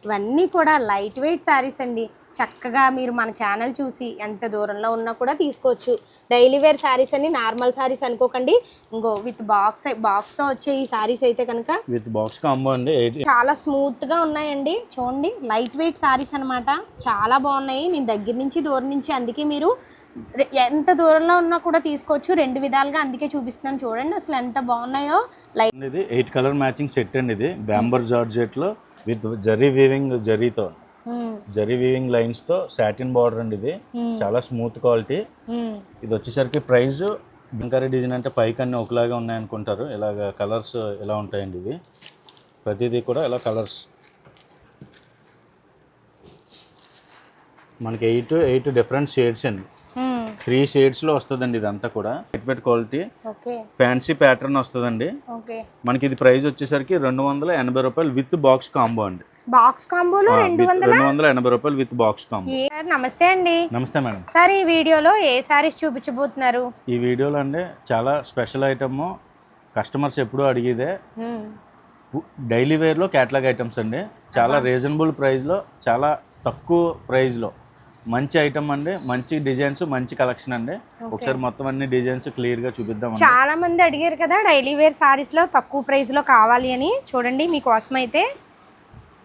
ఇవన్నీ కూడా light weight saris అండి. చక్కగా మీరు మన ఛానల్ చూసి ఎంత దూరంలో ఉన్నా కూడా తీసుకోవచ్చు. డైలీ వేర్ శారీస్ అని, నార్మల్ శారీస్ అనుకోకండి. ఇంకో విత్ బాక్స్తో వచ్చే ఈ శారీస్ అయితే కనుక విత్ బాక్స్ కాంబో అండి. చాలా స్మూత్గా ఉన్నాయండి. చూడండి, లైట్ వెయిట్ శారీస్ అనమాట. చాలా బాగున్నాయి. నేను దగ్గర నుంచి దూరం నుంచి, అందుకే మీరు ఎంత దూరంలో ఉన్నా కూడా తీసుకోవచ్చు. రెండు విధాలుగా అందుకే చూపిస్తున్నాను. చూడండి అసలు ఎంత బాగున్నాయో. ఇది 8 కలర్ మ్యాచింగ్ సెట్ అండి. ఇది బ్యాంబర్ జార్జెట్లో with zari weaving, zari weaving lines తో సాటిన్ బార్డర్ అండి. ఇది చాలా స్మూత్ క్వాలిటీ. ఇది వచ్చేసరికి ప్రైస్ బంకారీ డిజైన్ అంటే పైకి అన్ని ఒకలాగా ఉన్నాయనుకుంటారు. ఇలాగ కలర్స్ ఇలా ఉంటాయండి. ఇవి ప్రతిదీ కూడా ఇలా కలర్స్ మనకి 8 డిఫరెంట్ షేడ్స్ అండి. 3 షేడ్స్లో వస్తుందండి. ఇదంతా కూడా light weight quality, fancy pattern వస్తుందండి. మనకి ఇది ప్రైస్ వచ్చేసరికి 280 రూపాయలు విత్ బాక్స్ కాంబో అండి. బాక్స్ కాంబోలో 280 రూపాయలు విత్ బాక్స్ కాంబో. నమస్తే అండి. నమస్తే మేడం. సార్, ఈ వీడియోలో ఏ సారీస్ చూపించబోతున్నారు? ఈ వీడియోలో అండి చాలా స్పెషల్ ఐటమ్, కస్టమర్స్ ఎప్పుడూ అడిగేదే. డైలీ వేర్లో క్యాటలాగ్ ఐటమ్స్ అండి. చాలా రీజనబుల్ ప్రైస్లో, చాలా తక్కువ ప్రైస్లో మంచి ఐటమ్ అండి. మంచి డిజైన్స్, మంచి కలెక్షన్ అండి. ఒకసారి మొత్తం అన్ని డిజైన్స్ క్లియర్గా చూపిద్దాం. చాలా మంది అడిగారు కదా డైలీ వేర్ సారీస్లో తక్కువ ప్రైస్లో కావాలి అని. చూడండి, మీకోసం అయితే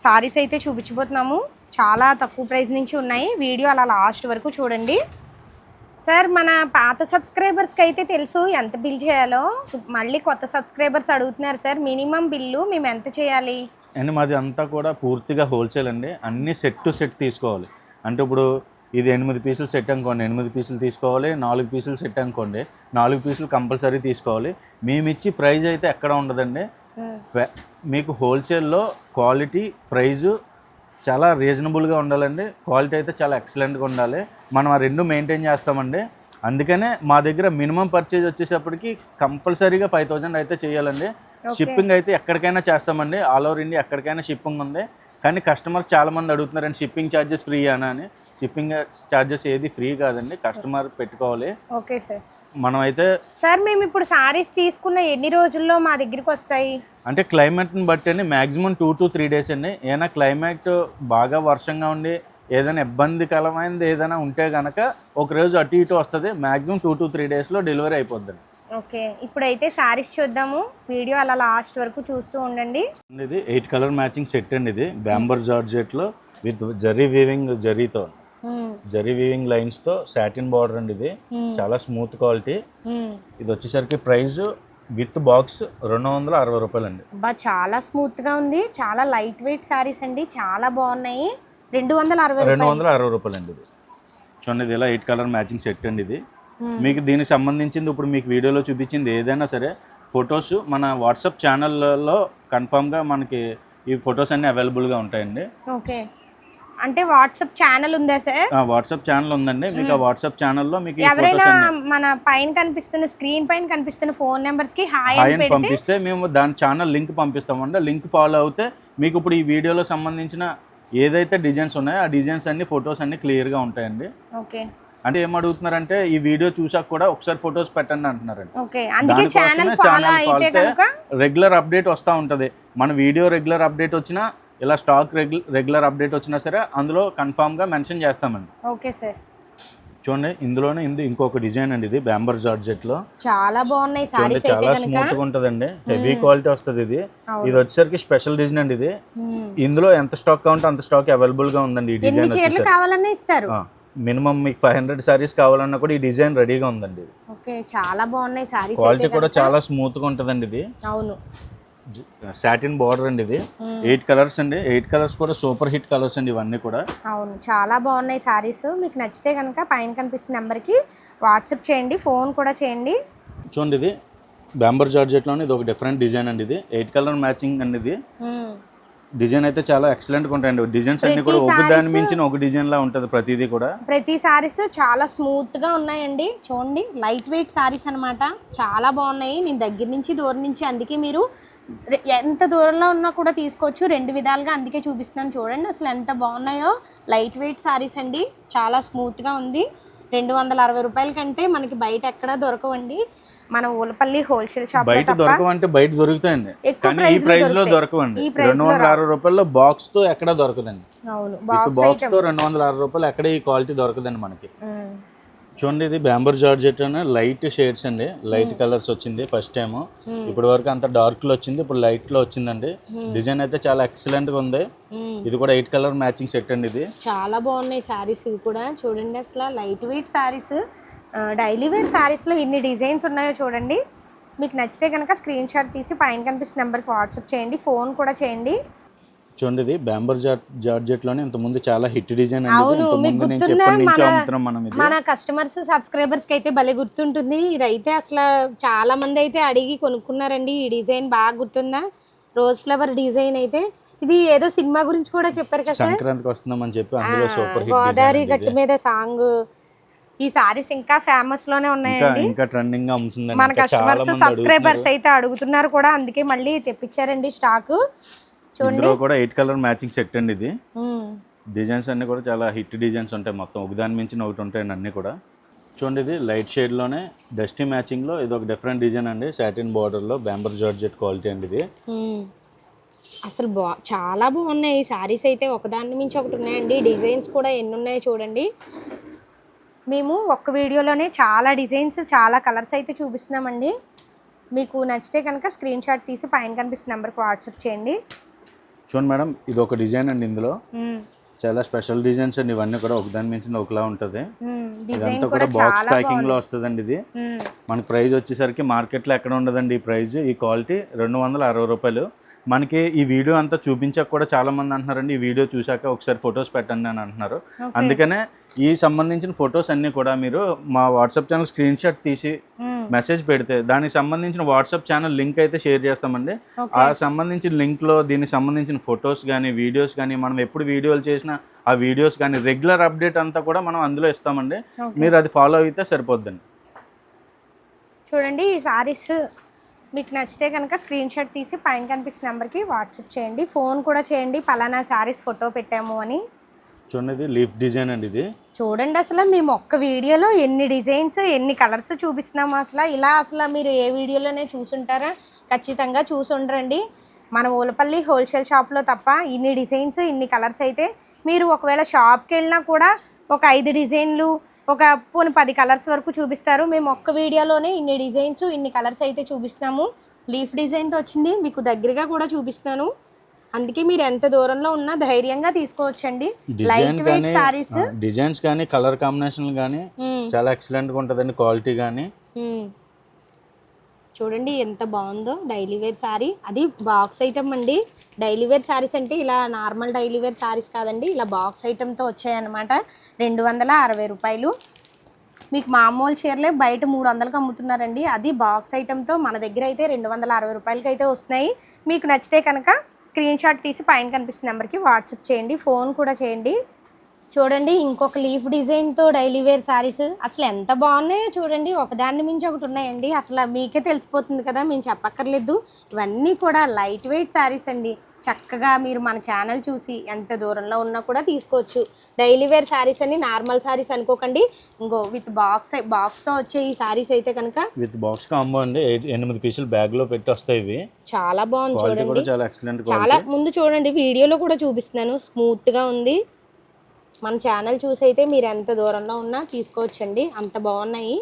సారీస్ అయితే చూపించబోతున్నాము. చాలా తక్కువ ప్రైస్ నుంచి ఉన్నాయి. వీడియో అలా లాస్ట్ వరకు చూడండి. సార్, మన పాత సబ్స్క్రైబర్స్కి అయితే తెలుసు ఎంత బిల్ చేయాలో. మళ్ళీ కొత్త సబ్స్క్రైబర్స్ అడుగుతున్నారు సార్, మినిమం బిల్లు మేము ఎంత చేయాలి అండ్ మాది అంతా కూడా పూర్తిగా హోల్సేల్ అండి. అన్ని సెట్ టు సెట్ తీసుకోవాలి. అంటే ఇప్పుడు ఇది 8 పీసులు సెట్ అనుకోండి, 8 పీసులు తీసుకోవాలి. 4 పీసులు సెట్ అనుకోండి, 4 పీసులు కంపల్సరీ తీసుకోవాలి. మేమిచ్చి ప్రైజ్ అయితే ఎక్కడ ఉండదండి. మీకు హోల్సేల్లో క్వాలిటీ, ప్రైజు చాలా రీజనబుల్గా ఉండాలండి. క్వాలిటీ అయితే చాలా ఎక్సలెంట్గా ఉండాలి. మనం ఆ రెండు మెయింటైన్ చేస్తామండి. అందుకనే మా దగ్గర మినిమం పర్చేజ్ వచ్చేటప్పటికి కంపల్సరీగా 5000 అయితే చేయాలండి. షిప్పింగ్ అయితే ఎక్కడికైనా చేస్తామండి. ఆల్ ఓవర్ ఇండియా ఎక్కడికైనా షిప్పింగ్ ఉంది. కానీ కస్టమర్స్ చాలామంది అడుగుతున్నారండి షిప్పింగ్ ఛార్జెస్ ఫ్రీ అని. షిప్పింగ్ ఛార్జెస్ ఏది ఫ్రీ కాదండి, కస్టమర్ పెట్టుకోవాలి. Okay sir. మనం అయితే సార్, మేము ఇప్పుడు సారీస్ తీసుకున్న ఎన్ని రోజుల్లో మా దగ్గరికి వస్తాయి? అంటే క్లైమేట్ని బట్టి అండి, మ్యాక్సిమం 2 to 3 days అండి. ఏదైనా క్లైమేట్ బాగా వర్షంగా ఉండి ఏదైనా ఇబ్బందికరమైనది ఏదైనా ఉంటే కనుక ఒకరోజు అటు ఇటు వస్తుంది. మ్యాక్సిమం 2 to 3 daysలో డెలివరీ అయిపోద్దండి. ఓకే, ఇప్పుడైతే సారీస్ చూద్దాము. వీడియో అలా లాస్ట్ వరకు చూస్తూ ఉండండి. ఇది 8 కలర్ మ్యాచింగ్ సెట్ అండి. ఇది బ్యాంబర్ జార్జెట్లో with zari weaving, zari weaving లైన్స్తో సాటిన్ బార్డర్ అండి. ఇది చాలా స్మూత్ క్వాలిటీ. ఇది వచ్చేసరికి ప్రైస్ విత్ బాక్స్ 260 రూపాయలు అండి. చాలా స్మూత్గా ఉంది. చాలా లైట్ వెయిట్ సారీస్ అండి. చాలా బాగున్నాయి. 260 రూపాయలు అండి. ఇది చూడండి, ఇది ఇలా 8 కలర్ మ్యాచింగ్ సెట్ అండి. ఇది మీకు దీనికి సంబంధించింది ఇప్పుడు మీకు వీడియోలో చూపించింది ఏదైనా సరే ఫొటోస్ మన వాట్సాప్ ఛానల్లో కన్ఫామ్గా మనకి ఈ ఫొటోస్ అన్నీ అవైలబుల్గా ఉంటాయండి. ఓకే, అంటే వాట్సాప్ ఛానల్ ఉందా సార్? వాట్సాప్ ఛానల్ ఉందండి. మీకు ఆ వాట్సాప్ ఛానల్లో మీకు ఎవరైనా మన పైన కనిపిస్తున్న స్క్రీన్ పైన కనిపిస్తున్న ఫోన్ నెంబర్స్కి హాయ్ అని పంపిస్తే మేము దాని ఛానల్ లింక్ పంపిస్తామండి. లింక్ ఫాలో అవుతే మీకు ఇప్పుడు ఈ వీడియోలో సంబంధించిన ఏదైతే డిజైన్స్ ఉన్నాయో ఆ డిజైన్స్ అన్ని ఫొటోస్ అన్ని క్లియర్గా ఉంటాయండి. ఓకే, అంటే ఏమడుగుతున్నారంటే ఈ వీడియో చూసాక కూడా ఒకసారి ఫొటోస్ పెట్టండి అంటున్నారండి. రెగ్యులర్ అప్డేట్ వస్తూ ఉంటుంది. మన వీడియో రెగ్యులర్ అప్డేట్ వచ్చినా, ఇలా స్టాక్ రెగ్యులర్ అప్డేట్ వచ్చినా సరే అందులో కన్ఫామ్గా మెన్షన్ చేస్తామండి. Okay sir. చూడండి, ఇందులోనే ఇంకొక డిజైన్ అండి. ఇది బ్యాంబర్ జార్జెట్లో చాలా బాగున్నాయి. చాలా స్మూత్ గా ఉంటదండి. హెవీ క్వాలిటీ వస్తుంది. ఇది వచ్చేసరికి స్పెషల్ డిజైన్ అండి. ఇది ఇందులో ఎంత స్టాక్ కావాలంటే అంత స్టాక్ అవైలబుల్ గా ఉందండి. ఈ డిజైన్ కావాలన్నా ఇస్తారు. మినిమం మీకు 500 సారీస్ కావాలన్నా కూడా ఈ డిజైన్ రెడీగా ఉందండి. ఓకే, చాలా బాగున్నాయి సారీస్. క్వాలిటీ కూడా చాలా స్మూత్ గా ఉంటదండి. ఇది అవును, సాటిన్ బార్డర్ అండి. ఇది 8 కలర్స్ అండి. 8 కలర్స్ కూడా సూపర్ హిట్ కలర్స్ అండి ఇవన్నీ కూడా. అవును, చాలా బాగున్నాయి సారీస్. మీకు నచ్చితే కనుక పైన కనిపిస్తున్న నెంబర్కి వాట్సాప్ చేయండి, ఫోన్ కూడా చేయండి. చూడండి, ఇది బ్యాంబర్ జార్జెట్లోనే ఇది ఒక డిఫరెంట్ డిజైన్ అండి. ఇది 8 కలర్ మ్యాచింగ్ అండి. ఇది డిజైన్ అయితే చాలా ఎక్సలెంట్గా ఉంటాయండి. డిజైన్స్ అన్ని కూడా ఒక దాని మించిన ఒక డిజైన్ లా ఉంటుంది ప్రతిదీ కూడా. ప్రతి సారీస్ చాలా స్మూత్ గా ఉన్నాయండి. చూడండి, లైట్ వెయిట్ సారీస్ అనమాట. చాలా బాగున్నాయి. నేను దగ్గర నుంచి దూరం నుంచి, అందుకే మీరు ఎంత దూరంలో ఉన్నా కూడా తీసుకోవచ్చు. రెండు విధాలుగా అందుకే చూపిస్తున్నాను. చూడండి అసలు ఎంత బాగున్నాయో. లైట్ వెయిట్ సారీస్ అండి. చాలా స్మూత్ గా ఉంది. 260 రూపాయల కంటే మనకి బయట ఎక్కడా దొరకవండి. మన ఊలపల్లి హోల్సేల్ షాప్ బయట దొరకవంటే బయట దొరుకుతాయండి, ఎక్కువ కానీ ఈ ప్రైస్ లో దొరకవండి. 260 రూపాయల్లో బాక్స్ తో ఎక్కడ దొరకదండి. అవును, బాక్స్ తో 260 రూపాయలు ఎక్కడ ఈ క్వాలిటీ దొరకదండి మనకి. చూడండి, ఇది బ్యాంబర్ జార్జెట్ అని లైట్ షేడ్స్ అండి, లైట్ కలర్స్ వచ్చింది ఫస్ట్ టైం. ఇప్పటి వరకు అంత డార్క్ లో వచ్చింది, ఇప్పుడు లైట్ లో వచ్చిందండి. డిజైన్ అయితే చాలా ఎక్సలెంట్ గా ఉంది. ఇది కూడా 8 కలర్ మ్యాచింగ్ సెట్ అండి. ఇది చాలా బాగున్నాయి సారీస్ ఇవి కూడా. చూడండి అసలు light weight saris, daily wear saris లో ఇన్ని డిజైన్స్ ఉన్నాయో చూడండి. మీకు నచ్చితే కనుక స్క్రీన్ షాట్ తీసి పైన కనిపిస్తున్న నెంబర్కి వాట్సాప్ చేయండి, ఫోన్ కూడా చేయండి. చూడండి, ఇది బ్యాంబర్ జార్జెట్ లోనే ఇంత ముందు చాలా హిట్ డిజైన్ అండి. అవును, మీకు గుర్తుందా మనం మన కస్టమర్స్ సబ్స్క్రైబర్స్ కి అయితే భలే గుర్తుంటుంది. ఇదైతే అసలు చాలా మంది అయితే అడిగి కొనుక్కున్నారండి. ఈ డిజైన్ బాగా గుర్తుందా, రోజ్ ఫ్లవర్ డిజైన్. అయితే ఇది ఏదో సినిమా గురించి కూడా చెప్పారు కదా, సంక్రాంతికి వస్తున్నామని చెప్పి అందులో సూపర్ హిట్ గోదావరి గట్టు మీద సాంగ్. ఈ సారీస్ ఇంకా ఫేమస్ లోనే ఉన్నాయండి, ఇంకా ట్రెండింగ్ గా ఉంటుంది. మన కస్టమర్స్ సబ్స్క్రైబర్స్ అయితే అడుగుతున్నారు కూడా, అందుకే మళ్ళీ తెప్పించారండి స్టాక్. ఇందులో కూడా 8 కలర్ మ్యాచింగ్ సెట్ అండి. ఇది డిజైన్స్ అన్ని కూడా చాలా హిట్ డిజైన్స్ ఉంటాయి, మొత్తం ఒకదాని మించిన ఒకటి ఉంటాయండి అన్ని కూడా. చూడండి, ఇది లైట్ షేడ్ లోనే డస్టీ మ్యాచింగ్ లో ఇది ఒక డిఫరెంట్ డిజైన్ అండి, సాటిన్ బార్డర్ లో బ్యాంబర్ జార్జెట్ క్వాలిటీ అండి. ఇది అసలు చాలా బాగున్నాయి ఈ సారీస్ అయితే, ఒకదాని మించి ఒకటి ఉన్నాయండి. డిజైన్స్ కూడా ఎన్ని ఉన్నాయో చూడండి. మేము ఒక్క వీడియోలోనే చాలా డిజైన్స్, చాలా కలర్స్ అయితే చూపిస్తున్నామండి. మీకు నచ్చితే కనుక స్క్రీన్ షాట్ తీసి పైన కనిపిస్తున్న నెంబర్కి వాట్సాప్ చేయండి. చూడండి మేడం, ఇది ఒక డిజైన్ అండి. ఇందులో చాలా స్పెషల్ డిజైన్స్ అండి, ఇవన్నీ కూడా ఒకదాని మించి ఒకలా ఉంటుంది. ఇదంతా కూడా బాక్స్ ప్యాకింగ్ లో వస్తుందండి. ఇది మనకి ప్రైస్ వచ్చేసరికి మార్కెట్ లో ఎక్కడ ఉండదండి ఈ ప్రైస్. ఈ క్వాలిటీ 260 రూపాయలు. మనకి ఈ వీడియో అంతా చూపించాక కూడా చాలా మంది అంటున్నారండి, ఈ వీడియో చూసాక ఒకసారి ఫొటోస్ పెట్టండి అని అంటున్నారు. అందుకనే ఈ సంబంధించిన ఫొటోస్ అన్ని కూడా మీరు మా వాట్సాప్ ఛానల్ స్క్రీన్ షాట్ తీసి మెసేజ్ పెడితే దానికి సంబంధించిన వాట్సాప్ ఛానల్ లింక్ అయితే షేర్ చేస్తామండి. ఆ సంబంధించిన లింక్ లో దీనికి సంబంధించిన ఫొటోస్ కానీ వీడియోస్ కానీ, మనం ఎప్పుడు వీడియోలు చేసినా ఆ వీడియోస్ కానీ రెగ్యులర్ అప్డేట్ అంతా కూడా మనం అందులో ఇస్తామండి. మీరు అది ఫాలో అయితే సరిపోద్దండి. చూడండి, ఈ సారీస్ మీకు నచ్చితే కనుక స్క్రీన్ షాట్ తీసి పైన కనిపిస్తున్న నెంబర్కి వాట్సాప్ చేయండి, ఫోన్ కూడా చేయండి, పలానా సారీస్ ఫోటో పెట్టాము అని. చూడండి, ఇది లీఫ్ డిజైన్ అండి. ఇది చూడండి, అసలు మేము ఒక్క వీడియోలో ఎన్ని డిజైన్స్ ఎన్ని కలర్స్ చూపిస్తున్నాము. అసలు మీరు ఏ వీడియోలోనే చూసుంటారా? ఖచ్చితంగా చూసుండరండి. మన ఊలపల్లి హోల్సేల్ షాప్లో తప్ప ఇన్ని డిజైన్స్ ఇన్ని కలర్స్ అయితే మీరు ఒకవేళ షాప్కి వెళ్ళినా కూడా ఒక 5 డిజైన్లు ఒక 10 కలర్స్ వరకు చూపిస్తారు. మేము ఒక్క వీడియోలోనే ఇన్ని డిజైన్స్ ఇన్ని కలర్స్ అయితే చూపిస్తున్నాము. లీఫ్ డిజైన్తో వచ్చింది, మీకు దగ్గరగా కూడా చూపిస్తున్నాను. అందుకే మీరు ఎంత దూరంలో ఉన్నా ధైర్యంగా తీసుకోవచ్చండి. లైట్ వెయిట్ సారీస్, డిజైన్స్ కానీ కలర్ కాంబినేషన్ కానీ చాలా ఎక్సలెంట్ గా ఉంటుందండి, క్వాలిటీ కానీ. చూడండి ఎంత బాగుందో డైలీ వేర్ సారీ, అది బాక్స్ ఐటమ్ అండి. డైలీ వేర్ సారీస్ అంటే ఇలా నార్మల్ డైలీ వేర్ సారీస్ కాదండి, ఇలా బాక్స్ ఐటమ్తో వచ్చాయన్నమాట. 260 రూపాయలు. మీకు మామూలు చీరలే బయట 300కి అమ్ముతున్నారండి, అది బాక్స్ ఐటమ్తో మన దగ్గర అయితే 260 రూపాయలకి అయితే వస్తున్నాయి. మీకు నచ్చితే కనుక స్క్రీన్ షాట్ తీసి పైన కనిపిస్తున్న నెంబర్కి వాట్సాప్ చేయండి, ఫోన్ కూడా చేయండి. చూడండి, ఇంకొక లీఫ్ డిజైన్తో డైలీ వేర్ శారీస్ అసలు ఎంత బాగున్నాయో చూడండి. ఒకదాన్ని మించి ఒకటి ఉన్నాయండి. అసలు మీకే తెలిసిపోతుంది కదా, మేము చెప్పక్కర్లేదు. ఇవన్నీ కూడా లైట్ వెయిట్ శారీస్ అండి. చక్కగా మీరు మన ఛానల్ చూసి ఎంత దూరంలో ఉన్నా కూడా తీసుకోవచ్చు. డైలీ వేర్ శారీస్ అని నార్మల్ శారీస్ అనుకోకండి. ఇంకో విత్ బాక్స్తో వచ్చే ఈ శారీస్ అయితే కనుక విత్ బాక్స్ కాంబో అండి. 8 పీసులు బ్యాగ్లో పెట్టి వస్తాయి. ఇవి చాలా బాగుంది చూడండి, చాలా ఎక్సలెంట్. చాలా ముందు చూడండి, వీడియోలో కూడా చూపిస్తున్నాను, స్మూత్గా ఉంది. మన ఛానల్ చూసి అయితే మీరు ఎంత దూరంలో ఉన్నా తీసుకోవచ్చండి, అంత బాగున్నాయి.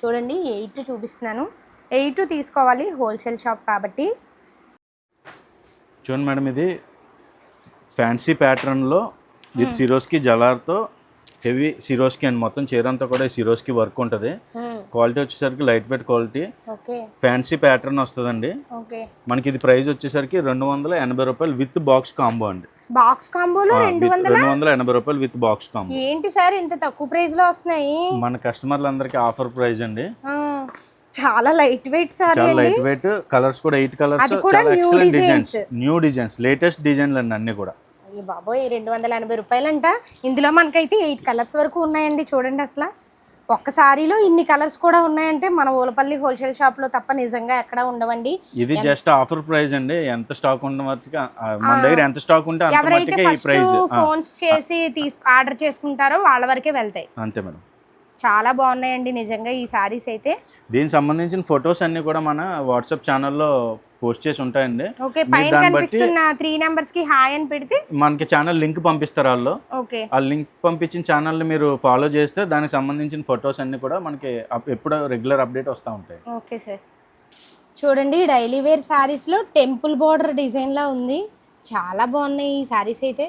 చూడండి, 8 చూపిస్తున్నాను. 8 తీసుకోవాలి, హోల్సేల్ షాప్ కాబట్టి. చూడండి మేడం, ఇది ఫ్యాన్సీ ప్యాటర్న్లో విత్ సిరోస్కి జలార్తో హెవీ సిరోస్కి అండ్ మొత్తం చీర అంతా కూడా సిరోస్కి వర్క్ ఉంటుంది. క్వాలిటీ వచ్చేసరికి lightweight quality, fancy pattern వస్తుందండి. మనకి ఇది ప్రైస్ వచ్చేసరికి 280 రూపాయలు విత్ బాక్స్ కాంబో అండి. బాక్స్ కాంబోలో 280 రూపాయలు విత్ బాక్స్ కాంబో. ఏంటి సార్ ఇంత తక్కువ ప్రైస్ లో వస్తున్నాయి? మన కస్టమర్లందరికీ ఆఫర్ ప్రైస్ అండి. చాలా లైట్ వెయిట్ సార్, చాలా లైట్ వెయిట్. కలర్స్ కూడా 8 కలర్స్, చాలా excellent designs, new designs, latest డిజైన్లు అండి అన్ని కూడా. బాబోయ్, 280 రూపాయలంట. ఇందులో మనకైతే 8 కలర్స్ వరకు ఉన్నాయండి. చూడండి, అసలు ఒక్క సారీలో ఇన్ని కలర్స్ కూడా ఉన్నాయంటే మన ఊలపల్లి హోల్సేల్ షాప్ లో తప్ప నిజంగా ఎక్కడ ఉండవండి. ఇది జస్ట్ ఆఫర్ ప్రైస్ అండి. ఎంత స్టాక్ ఉన్న మన దగ్గర ఎంత స్టాక్ ఉంటే అంత ఎవరైతే ఫస్ట్ ఫోన్స్ చేసి ఆర్డర్ చేసుకుంటారో వాళ్ళ వరకే వెళ్తాయి. అంతే మేడం. చాలా బాగున్నాయండి నిజంగా ఈ శారీస్ అయితే. దీనికి సంబంధించిన ఫొటోస్ అన్ని కూడా మన వాట్సాప్ ఛానల్లో పోస్ట్ చేసి ఉంటాయండి. ఓకే, మీరు పైన దాన్ని బట్టి కనిపిస్తున్న 3 నెంబర్స్ కి హాయ్ అని పెడితే మనకి ఛానల్ లింక్ పంపిస్తారు వాళ్ళు. ఓకే, ఆ లింక్ పంపించిన ఛానల్ని మీరు ఫాలో చేస్తే దానికి సంబంధించిన ఫొటోస్ అన్ని కూడా మనకి ఎప్పుడు రెగ్యులర్ అప్డేట్ వస్తూ ఉంటాయి. Okay sir. చూడండి డైలీ వేర్ శారీస్లో టెంపుల్ బార్డర్ డిజైన్లా ఉంది. చాలా బాగున్నాయి ఈ శారీస్ అయితే.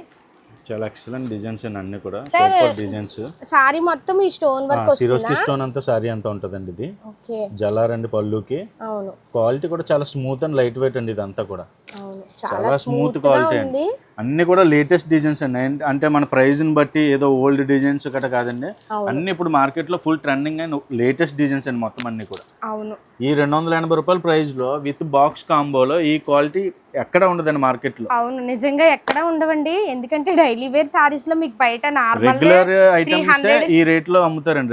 చాలా ఎక్సలెంట్ డిజైన్స్ అండి అన్ని కూడా, సార్ సూపర్ డిజైన్స్. శారీ మొత్తం ఈ స్టోన్ వర్క్ సిరోస్కి స్టోన్ అంతా సారీ అంతా ఉంటుందండి. ఇది ఓకే, జలార్ అండి పళ్ళుకి. అవును, క్వాలిటీ కూడా చాలా స్మూత్ అండ్ లైట్ వెయిట్ అండి. ఇదంతా కూడా అవును, చాలా స్మూత్ క్వాలిటీ అండి. అన్ని కూడా లేటెస్ట్ డిజైన్స్ అండి. అంటే మన ప్రైస్ ని బట్టి ఏదో ఓల్డ్ డిజైన్స్ గట్రా కాదండి. అన్ని ఇప్పుడు మార్కెట్ లో full trending and latest designs అండి మొత్తం అన్ని కూడా. అవును, ఈ 280 రూపాయల ప్రైస్ లో విత్ బాక్స్ కాంబోలో ఈ క్వాలిటీ ఎక్కడ ఉండదండి మార్కెట్ లో. అవును, నిజంగా ఎక్కడ ఉండవండి. ఎందుకంటే డైలీ వేర్ సారీస్ లో మీకు బయట నార్మల్ రెగ్యులర్ ఐటమ్స్ ఈ రేట్ లో అమ్ముతారండి.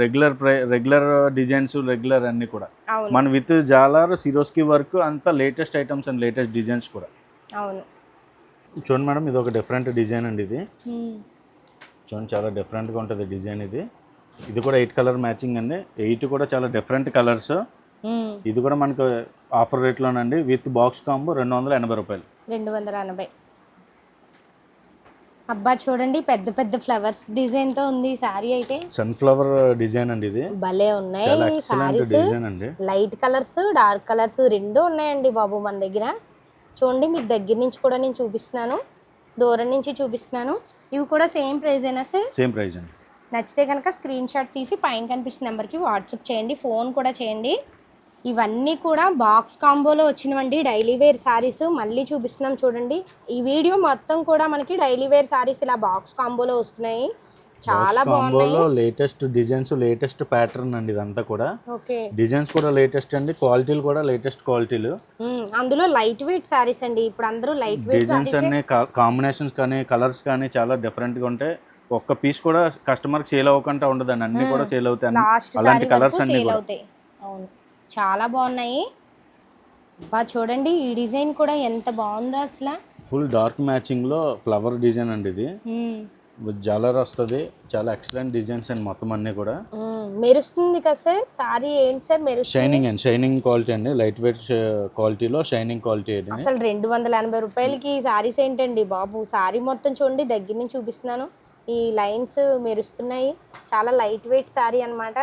రెగ్యులర్ డిజైన్స్ రెగ్యులర్ అన్ని కూడా. మన విత్ జాలర్ సిరోస్కి వర్క్ అంతా latest items and latest designs కూడా. అవును, చూడండి మేడం, ఇది ఒక డిఫరెంట్ డిజైన్ అండి. ఇది చూడండి చాలా డిఫరెంట్గా ఉంటుంది డిజైన్. ఇది కూడా 8 కలర్ మ్యాచింగ్ అండి. 8 కూడా చాలా డిఫరెంట్ కలర్స్. ఇది కూడా మనకు ఆఫర్ రేట్లోనండి. విత్ బాక్స్ కాంబో 280 రూపాయలు. 280. అబ్బా చూడండి పెద్ద పెద్ద ఫ్లవర్స్ డిజైన్ తో ఉంది సారీ అయితే. సన్ఫ్లవర్ డిజైన్ అండి. ఇది భలే ఉన్నాయి saris. Light colours dark colours రెండు ఉన్నాయండి బాబు మన దగ్గర. చూడండి మీకు దగ్గర నుంచి కూడా నేను చూపిస్తున్నాను, దూరం నుంచి చూపిస్తున్నాను. ఇవి కూడా సేమ్ ప్రైస్ అయినా సార్? సేమ్ ప్రైస్ అండి. నచ్చితే కనుక స్క్రీన్ షాట్ తీసి పైన కనిపిస్తున్న నెంబర్కి వాట్సాప్ చేయండి, ఫోన్ కూడా చేయండి. ఇవన్నీ కూడా బాక్స్ కాంబోలో వచ్చినవండి డైలీ వేర్ శారీస్. మళ్ళీ చూపిస్తున్నాం చూడండి. ఈ వీడియో మొత్తం కూడా మనకి డైలీ వేర్ శారీస్ ఇలా బాక్స్ కాంబోలో వస్తున్నాయి. చాలా బాగున్నాయి. లేటెస్ట్ డిజైన్స్, లేటెస్ట్ ప్యాటర్న్ అండి ఇదంతా కూడా. ఓకే, డిజైన్స్ కూడా లేటెస్ట్ అండి, క్వాలిటీలు కూడా లేటెస్ట్ క్వాలిటీలు. అందులో లైట్ వెయిట్ శారీస్ అండి. ఇప్పుడు అందరూ లైట్ వెయిట్ డిజైన్స్ అన్ని కాంబినేషన్స్ కానీ కలర్స్ కానీ చాలా డిఫరెంట్గా ఉంటాయి. ఒక్క పీస్ కూడా కస్టమర్కి సేల్ అవ్వకుండా ఉండదండి. అన్ని కూడా సేల్ అవుతాయి. అలాంటి కలర్స్ అన్ని కూడా. అవును, చాలా బాగున్నాయి. బా చూడండి ఈ డిజైన్ కూడా ఎంత బాగుందో అసలు. ఫుల్ డార్క్ మ్యాచింగ్ లో ఫ్లవర్ డిజైన్ అండి. ఇది జాలర్ వస్తుంది. చాలా ఎక్సలెంట్ డిజైన్స్ అండి మొత్తం అన్ని కూడా. మెరుస్తుంది కదా సార్ సారీ. ఏంటి సార్ మెరుస్తుంది? షైనింగ్ అండి, షైనింగ్ క్వాలిటీ అండి. లైట్ వెయిట్ క్వాలిటీలో షైనింగ్ క్వాలిటీ అండి. అసలు 280 రూపాయలకి సారీస్ ఏంటండి బాబు. సారీ మొత్తం చూడండి, దగ్గర నుంచి చూపిస్తున్నాను. ఈ లైన్స్ మెరుస్తున్నాయి. చాలా లైట్ వెయిట్ సారీ అన్నమాట.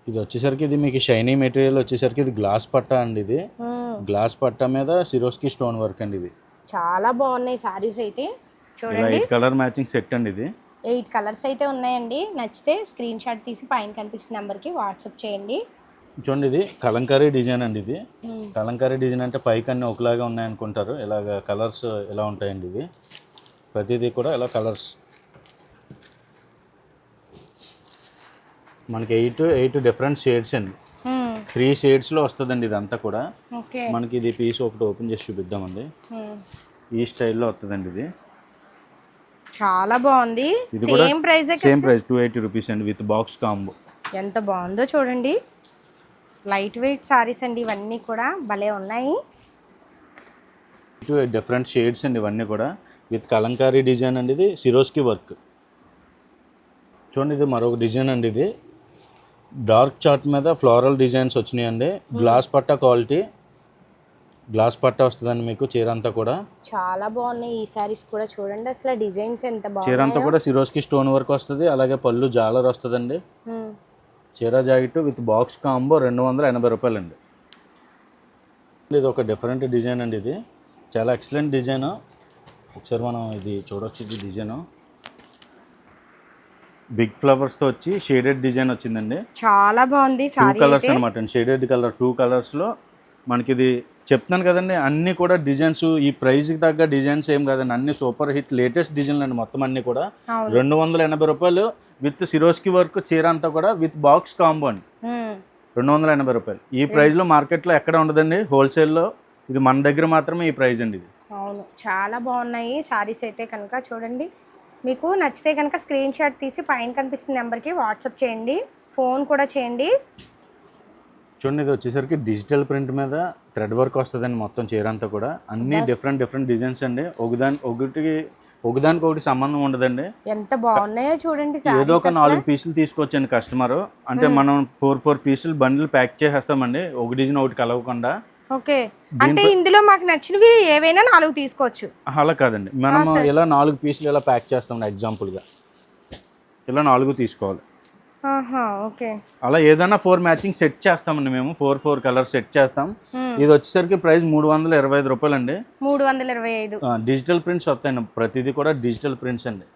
ఇది వచ్చేసరికి ఇది మీకు షైనీ మెటీరియల్ వచ్చేసరికి ఇది గ్లాస్ పట్టా అండి. ఇది గ్లాస్ పట్టా మీద సిరోస్కి స్టోన్ వర్క్ అండి. ఇది చాలా బాగున్నాయి సారీస్ అయితే. చూడండి 8 కలర్ మ్యాచింగ్ సెట్ అండి. ఇది 8 కలర్స్ అయితే ఉన్నాయండి. నచ్చితే స్క్రీన్ షాట్ తీసి పైన కనిపిస్తున్న నెంబర్కి వాట్సాప్ చేయండి. చూడండి ఇది కలంకారీ డిజైన్ అండి. ఇది కలంకారీ డిజైన్ అంటే పైకి అన్నీ ఒకలాగా ఉన్నాయనుకుంటారు. ఇలాగ కలర్స్ ఎలా ఉంటాయండి. ఇవి ప్రతిదీ కూడా ఇలా కలర్స్ మనకి 8 డిఫరెంట్ షేడ్స్ అండి. 3 షేడ్స్లో వస్తుందండి ఇదంతా కూడా. మనకి ఇది పీస్ ఒకటి ఓపెన్ చేసి చూపిద్దామండి. ఈ స్టైల్లో వస్తుందండి. ఇది చాలా బాగుంది. ఇది కూడా సేమ్ ప్రైస్ 280 రూపీస్ అండి విత్ బాక్స్ కాంబో. ఎంత బాగుందో చూడండి. లైట్ వెయిట్ సారీస్ అండి ఇవన్నీ కూడా. భలే ఉన్నాయి. డిఫరెంట్ షేడ్స్ అండి ఇవన్నీ కూడా విత్ కలంకారీ డిజైన్ అండి. ఇది సిరోస్కి వర్క్. చూడండి ఇది మరొక డిజైన్ అండి. ఇది డార్క్ చార్ట్ మీద ఫ్లోరల్ డిజైన్స్ వచ్చినాయండి. గ్లాస్ పట్టా క్వాలిటీ, గ్లాస్ పట్టా వస్తుందండి మీకు చీర అంతా కూడా. చాలా బాగున్నాయి ఈ సారీస్ కూడా. చూడండి అసలు డిజైన్స్ ఎంత బాగున్నాయి. చీర అంతా కూడా సిరోస్కి స్టోన్ వర్క్ వస్తుంది. అలాగే పళ్ళు జాలర్ వస్తుందండి. చీర జాకెట్ విత్ బాక్స్ కాంబో 280 రూపాయలు అండి. ఇది ఒక డిఫరెంట్ డిజైన్ అండి. ఇది చాలా ఎక్సలెంట్ డిజైన్. ఒకసారి మనం ఇది చూడొచ్చు. ఇది డిజైన్ బిగ్ ఫ్లవర్స్తో వచ్చి షేడెడ్ డిజైన్ వచ్చిందండి. చాలా బాగుంది. 2 కలర్స్ అనమాట. షేడెడ్ కలర్ 2 కలర్స్లో మనకి ఇది చెప్తున్నాను కదండి. అన్నీ కూడా డిజైన్స్ ఈ ప్రైస్కి తగ్గ డిజైన్స్ ఏం కాదండి. అన్ని సూపర్ హిట్ లేటెస్ట్ డిజైన్లు అండి మొత్తం అన్నీ కూడా. 280 రూపాయలు విత్ సిరోస్కి వర్క్ చీర అంతా కూడా విత్ బాక్స్ కాంబో అండి. 280 రూపాయలు. ఈ ప్రైస్లో మార్కెట్లో ఎక్కడ ఉండదండి. హోల్సేల్లో ఇది మన దగ్గర మాత్రమే ఈ ప్రైస్ అండి. ఇది అవును, చాలా బాగున్నాయి సారీస్ అయితే కనుక. చూడండి మీకు నచ్చితే కనుక స్క్రీన్ షాట్ తీసి పైన కనిపిస్తున్న నెంబర్కి వాట్సాప్ చేయండి, ఫోన్ కూడా చేయండి. చూడండి ఇది వచ్చేసరికి డిజిటల్ ప్రింట్ మీద థ్రెడ్ వర్క్ వస్తుందండి మొత్తం చీర అంతా కూడా. అన్ని డిఫరెంట్ డిజైన్స్ అండి. ఒకదానికి ఒకటి సంబంధం ఉండదండి. ఎంత బాగున్నాయో చూడండి ఏదో ఒక 4 పీసులు తీసుకోవచ్చండి కస్టమర్. అంటే మనం 4 పీసులు బండిల్ ప్యాక్ చేసేస్తామండి, ఒక డిజైన్ ఒకటి కలవకుండా. ఓకే, అంటే ఇందులో మాకు నచ్చినవి ఏవైనా 4 తీసుకోవచ్చు. అలా కాదండి, మనం ఇలా 4 పీసులు ఇలా ప్యాక్ చేస్తామండి. ఎగ్జాంపుల్గా ఇలా 4 తీసుకోవాలి. ఓకే, అలా ఏదైనా 4 మ్యాచింగ్ సెట్ చేస్తామండి మేము. 4 కలర్ సెట్ చేస్తాం. ఇది వచ్చేసరికి ప్రైస్ 325 రూపాయలండి. 325. డిజిటల్ ప్రింట్స్ వస్తాయండి, ప్రతిదీ కూడా డిజిటల్ ప్రింట్స్ అండి.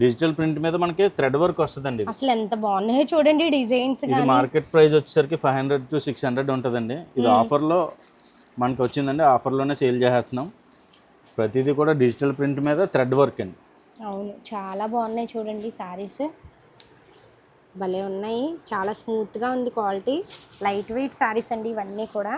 డిజిటల్ ప్రింట్ మీద మనకి థ్రెడ్ వర్క్ వస్తుందండి. అసలు ఎంత బాగున్నాయో చూడండి డిజైన్స్. ఇది మార్కెట్ ప్రైస్ వచ్చేసరికి 500 to 600 ఉంటుందండి. ఇది ఆఫర్లో మనకి వచ్చిందండి, ఆఫర్లోనే సేల్ చేసేస్తున్నాం. ప్రతిదీ కూడా డిజిటల్ ప్రింట్ మీద థ్రెడ్ వర్క్ అండి. అవును, చాలా బాగున్నాయి చూడండి శారీస్, భలే ఉన్నాయి. చాలా స్మూత్గా ఉంది క్వాలిటీ, లైట్ వెయిట్ శారీస్ అండి ఇవన్నీ కూడా.